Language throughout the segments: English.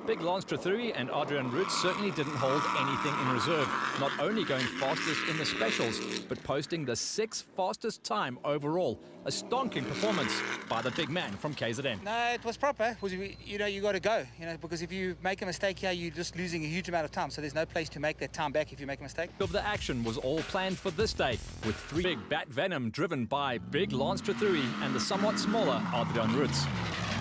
Big Lance Trethewey and Adrian Roots certainly didn't hold anything in reserve, not only going fastest in the specials, but posting the 6th fastest time overall. A stonking performance by the big man from KZN. No, it was proper. You got to go, because if you make a mistake here, you're just losing a huge amount of time. So there's no place to make that time back if you make a mistake. Of the action was all planned for this day, with 3 big Bat Venom driven by Big Lance Trethewey and the somewhat smaller Adrian Roots.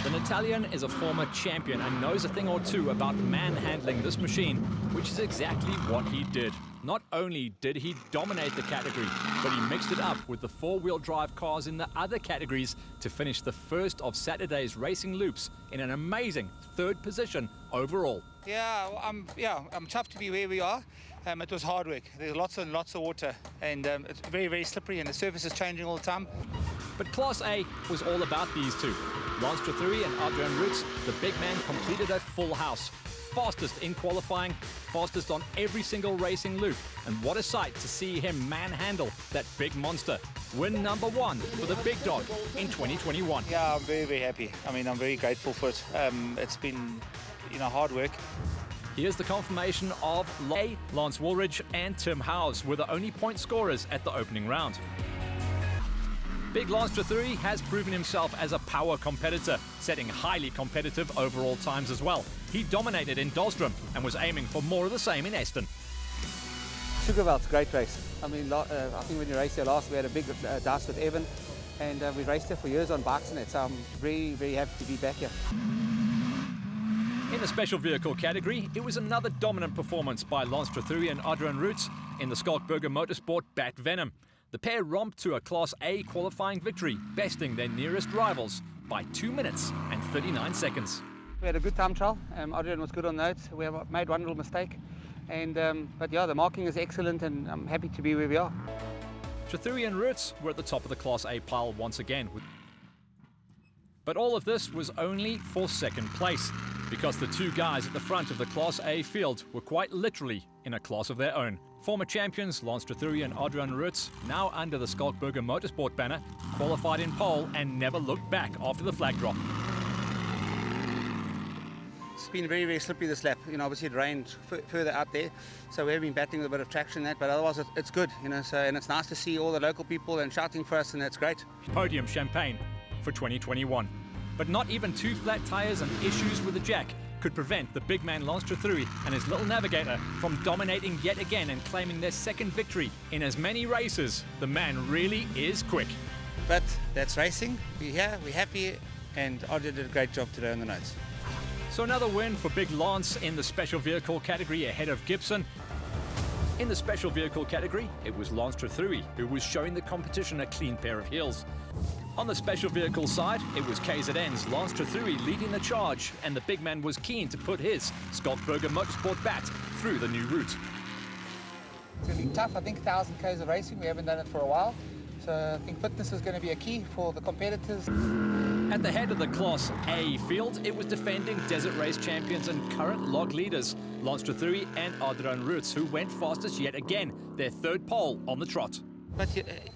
The Italian is a former champion and knows a thing or two about manhandling this machine, which is exactly what he did. Not only did he dominate the category, but he mixed it up with the 4-wheel drive cars in the other categories to finish the first of Saturday's racing loops in an amazing 3rd position overall. Yeah, I'm tough to be where we are. It was hard work. There's lots and lots of water, and it's very, very slippery, and the surface is changing all the time. But Class A was all about these two. Lance Trethewey and Adrian Roots, the big man completed a full house. Fastest in qualifying, fastest on every single racing loop. And what a sight to see him manhandle that big monster. Win number 1 for the big dog in 2021. Yeah, I'm very, very happy. I'm very grateful for it. It's been, hard work. Here's the confirmation of Lance Woolridge and Tim Howes were the only point scorers at the opening round. Big Lance Trethewey has proven himself as a power competitor, setting highly competitive overall times as well. He dominated in Dahlstrom and was aiming for more of the same in Aston. Sugarvelt's a great race. I think when you raced here last, we had a big dust with Evan, and we raced here for years on bikes and it, so I'm very, very happy to be back here. In the special vehicle category, it was another dominant performance by Lance Trethewey and Adrian Roots in the Skalkberger Motorsport Bat Venom. The pair romped to a Class A qualifying victory, besting their nearest rivals by 2 minutes and 39 seconds. We had a good time trial. Adrian was good on notes. We made one little mistake, but yeah, the marking is excellent, and I'm happy to be where we are. Trethewey and Roots were at the top of the Class A pile once again. But all of this was only for 2nd place, because the 2 guys at the front of the Class A field were quite literally in a class of their own. Former champions Lance Trethewey and Adrian Roots, now under the Skalkberger Motorsport banner, qualified in pole and never looked back after the flag drop. It's been very, very slippery this lap. Obviously it rained further out there, so we've been battling with a bit of traction in that, but otherwise it's good, and it's nice to see all the local people and shouting for us, and that's great. Podium champagne for 2021. But not even 2 flat tyres and issues with the jack could prevent the big man Lance Trethewey and his little navigator from dominating yet again and claiming their 2nd victory in as many races. The man really is quick. But that's racing. We're here, we're happy, and Adrian did a great job today on the notes. So another win for Big Lance in the special vehicle category ahead of Gibson. In the special vehicle category, it was Lance Trethewey who was showing the competition a clean pair of heels. On the special vehicle side, it was KZN's Lance Trethewey leading the charge, and the big man was keen to put his Skalkberger Motorsport Bat through the new route. It's going to be tough. I think 1,000 k's of racing. We haven't done it for a while. So I think fitness is going to be a key for the competitors. At the head of the Class A field, it was defending desert race champions and current log leaders, Lance Trethewey and Adrian Roots, who went fastest yet again, their 3rd pole on the trot. But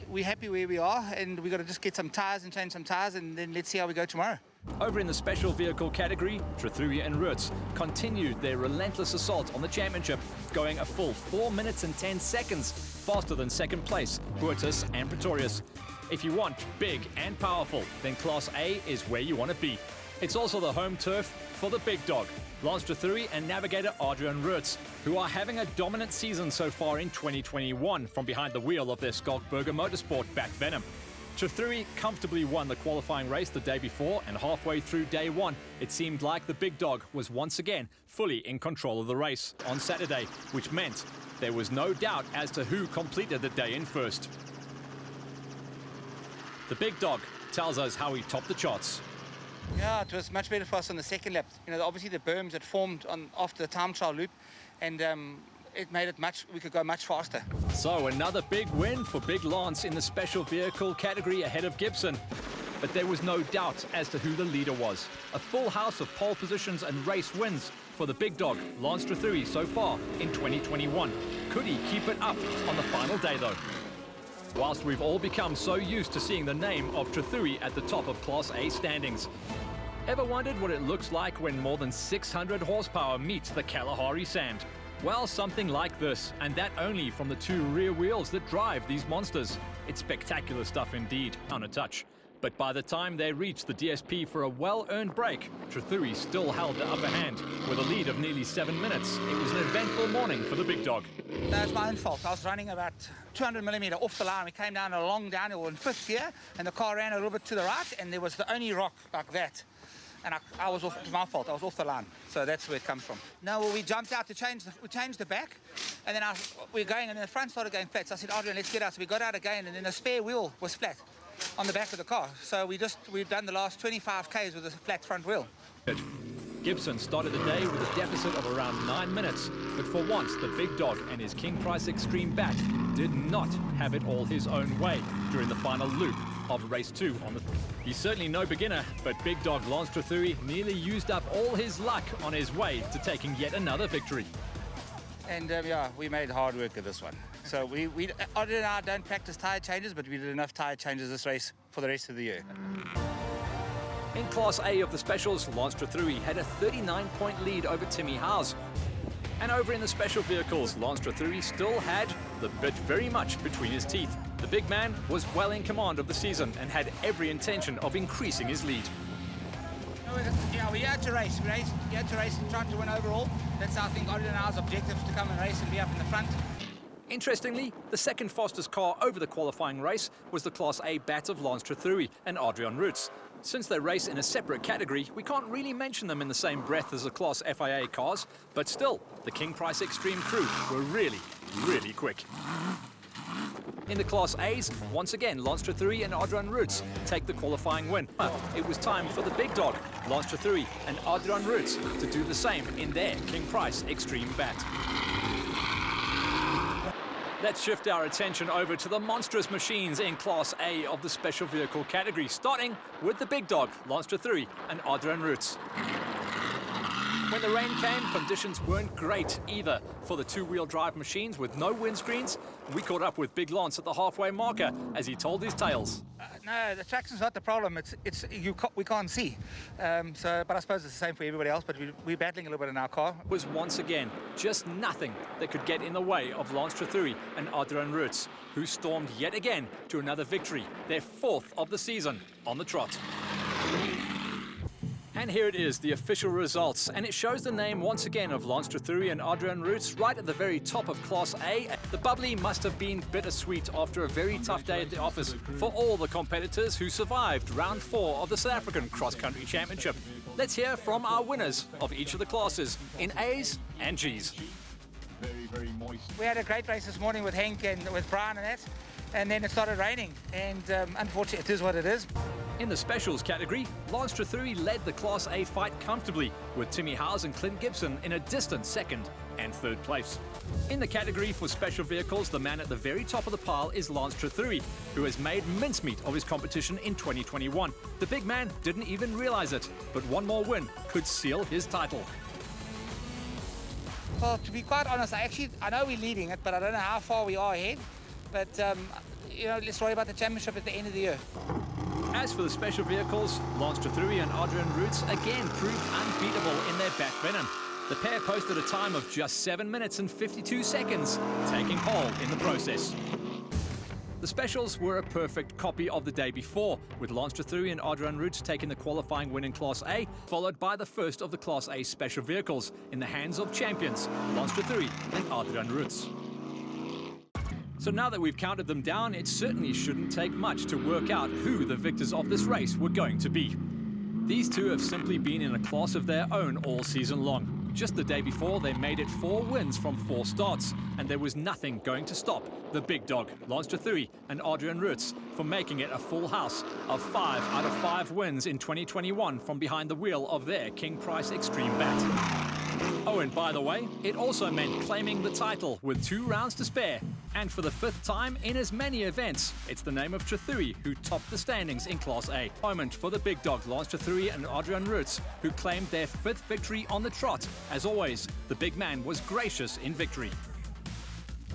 we're happy where we are, and we've got to just get some tyres and change some tyres, and then let's see how we go tomorrow. Over in the special vehicle category, Trethewey and Roots continued their relentless assault on the championship, going a full 4 minutes and 10 seconds faster than 2nd place, Huertas and Pretorius. If you want big and powerful, then Class A is where you want to be. It's also the home turf for the big dog, Lance Trethewey and navigator Adrian Roots, who are having a dominant season so far in 2021 from behind the wheel of their Skalkberger Motorsport Bat Venom. Trethewey comfortably won the qualifying race the day before, and halfway through day 1, it seemed like the big dog was once again fully in control of the race on Saturday, which meant there was no doubt as to who completed the day in first. The big dog tells us how he topped the charts. Yeah, it was much better for us on the 2nd lap. Obviously the berms had formed after the time trial loop, and it made it we could go much faster. So another big win for Big Lance in the special vehicle category ahead of Gibson. But there was no doubt as to who the leader was. A full house of pole positions and race wins for the big dog, Lance Trethewey, so far in 2021. Could he keep it up on the final day though? Whilst we've all become so used to seeing the name of Trethewey at the top of Class A standings, Ever wondered what it looks like when more than 600 horsepower meets the Kalahari sand? Well, something like this, and that only from the two rear wheels that drive these monsters. It's spectacular stuff indeed, on a touch. But by the time they reached the DSP for a well-earned break, Trethewey still held the upper hand. With a lead of nearly 7 minutes, it was an eventful morning for the big dog. That was my own fault. I was running about 200 millimeter off the line. We came down a long downhill in fifth gear, and the car ran a little bit to the right, and there was the only rock like that. And I was off, it was my fault, I was off the line. So that's where it comes from. No, well, we jumped out to we changed the back, and then we were going, and then the front started going flat. So I said, Adrian, let's get out. So we got out again, and then the spare wheel was flat on the back of the car. So we've done the last 25 Ks with a flat front wheel. Gibson started the day with a deficit of around 9 minutes, but for once the big dog and his King Price Extreme bat did not have it all his own way during the final loop of race 2 on the... He's certainly no beginner, but big dog Lance Trethewey nearly used up all his luck on his way to taking yet another victory. And yeah, we made hard work of this one. So Adrian and I don't practice tyre changes, but we did enough tyre changes this race for the rest of the year. In Class A of the Specials, Lance Trethewey had a 39-point lead over Timmy Howes. And over in the Special Vehicles, Lance Trethewey still had the bit very much between his teeth. The big man was well in command of the season and had every intention of increasing his lead. Yeah, we had to race. We had to race and try to win overall. That's, I think, Adrian and I's objective, to come and race and be up in the front. Interestingly, the second fastest car over the qualifying race was the Class A bat of Lance Trethewey and Adrian Roots. Since they race in a separate category, we can't really mention them in the same breath as the Class FIA cars, but still, the King Price Extreme crew were really, really quick. In the Class A's, once again, Lance Trethewey and Adrian Roots take the qualifying win. It was time for the big dog, Lance Trethewey and Adrian Roots, to do the same in their King Price Extreme bat. Let's shift our attention over to the monstrous machines in Class A of the Special Vehicle category, starting with the big dog, Lance Trethewey and Adrian Roots. When the rain came, conditions weren't great either for the two-wheel drive machines with no windscreens. We caught up with Big Lance at the halfway marker as he told his tales. No, the traction's not the problem. We can't see. But I suppose it's the same for everybody else. But we're battling a little bit in our car. It was once again just nothing that could get in the way of Lance Trethewey and Adrian Roots, who stormed yet again to another victory, their 4th of the season on the trot. And here it is, the official results, and it shows the name once again of Lance Trethewey and Adrian Roots right at the very top of Class A. The bubbly must have been bittersweet after a very tough day at the office for all the competitors who survived round 4 of the South African Cross Country Championship. Let's hear from our winners of each of the classes in A's and G's. Very moist. We had a great race this morning with Henk and with Brian and that, and then it started raining, and unfortunately it is what it is. In the Specials category, Lance Trethewey led the Class A fight comfortably, with Timmy Howes and Clint Gibson in a distant 2nd and 3rd place. In the category for Special Vehicles, the man at the very top of the pile is Lance Trethewey, who has made mincemeat of his competition in 2021. The big man didn't even realize it, but one more win could seal his title. Well, to be quite honest, I know we're leading it, but I don't know how far we are ahead. But, let's worry about the championship at the end of the year. As for the Special Vehicles, Lance Trethewey and Adrian Roots again proved unbeatable in their bat venom. The pair posted a time of just 7 minutes and 52 seconds, taking pole in the process. The Specials were a perfect copy of the day before, with Lance Trethewey and Adrian Roots taking the qualifying win in Class A, followed by the first of the Class A Special Vehicles in the hands of champions, Lance Trethewey and Adrian Roots. So now that we've counted them down, it certainly shouldn't take much to work out who the victors of this race were going to be. These two have simply been in a class of their own all season long. Just the day before, they made it 4 wins from 4 starts, and there was nothing going to stop the big dog, Lance Trethewey and Adrian Roots, from making it a full house of 5 out of 5 wins in 2021 from behind the wheel of their King Price Extreme bat. Oh, and by the way, it also meant claiming the title with 2 rounds to spare. And for the 5th time in as many events, it's the name of Trethewey who topped the standings in Class A. Moment for the big dog, Lance Trethewey and Adrian Roots, who claimed their 5th victory on the trot. As always, the big man was gracious in victory.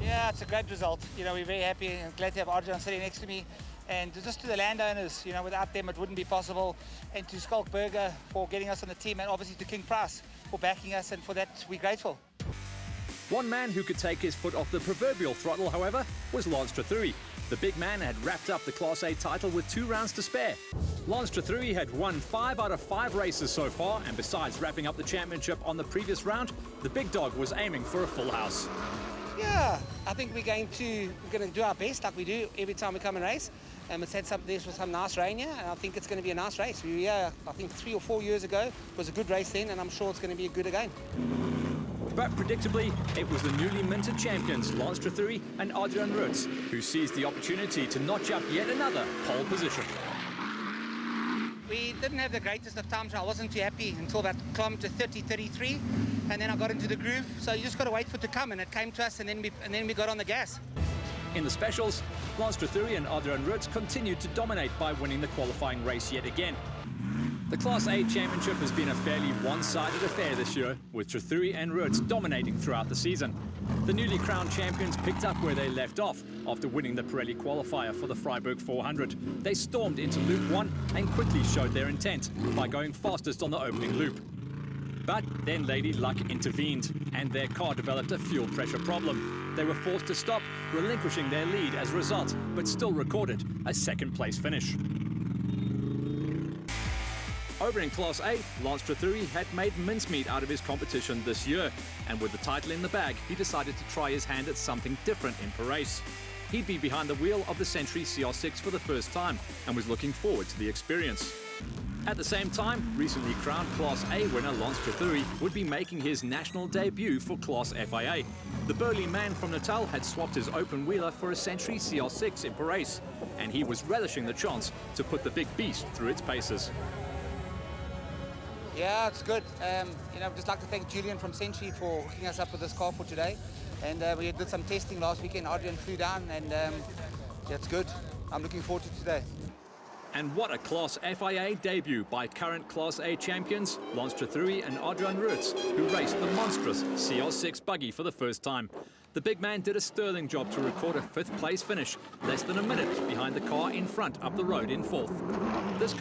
Yeah, it's a great result. We're very happy and glad to have Adrian sitting next to me. And just to the landowners, you know, without them it wouldn't be possible. And to Skalkberger for getting us on the team, and obviously to King Price for backing us, and for that we're grateful. One man who could take his foot off the proverbial throttle, however, was Lance Trethewey. The big man had wrapped up the Class A title with 2 rounds to spare. Lance Trethewey had won 5 out of 5 races so far, and besides wrapping up the championship on the previous round, the big dog was aiming for a full house. Yeah, I think we're going to do our best like we do every time we come and race. It's had this was some nice rain here, and I think it's going to be a nice race. We were here, I think 3 or 4 years ago. It was a good race then, and I'm sure it's going to be good again. But predictably, it was the newly minted champions, Lance Trethewey and Adrian Roots, who seized the opportunity to notch up yet another pole position. We didn't have the greatest of times. I wasn't too happy until about kilometre 30, 33, and then I got into the groove. So you just got to wait for it to come, and it came to us, and then we got on the gas. In the specials, Lance Trethewey and Adrian Roots continued to dominate by winning the qualifying race yet again. The Class A Championship has been a fairly one-sided affair this year, with Trethewey and Roots dominating throughout the season. The newly crowned champions picked up where they left off after winning the Pirelli qualifier for the Freiburg 400. They stormed into Loop 1 and quickly showed their intent by going fastest on the opening loop. But then Lady Luck intervened, and their car developed a fuel pressure problem. They were forced to stop, relinquishing their lead as a result, but still recorded a second-place finish. Over in Class A, Lance Trethewey had made mincemeat out of his competition this year, and with the title in the bag, he decided to try his hand at something different in Paris. He'd be behind the wheel of the Century CR6 for the first time, and was looking forward to the experience. At the same time, recently crowned Class A winner Lance Trethewey would be making his national debut for Class FIA. The burly man from Natal had swapped his open wheeler for a Century CR6 in Paris, and he was relishing the chance to put the big beast through its paces. Yeah, it's good. You know, I'd just like to thank Julian from Century for hooking us up with this car for today. And we did some testing last weekend. Adrian flew down, and yeah, it's good. I'm looking forward to today. And what a Class FIA debut by current Class A champions Lance Trethewey and Adrian Roots, who raced the monstrous CR6 buggy for the first time. The big man did a sterling job to record a 5th place finish, less than a minute behind the car in front up the road in 4th. This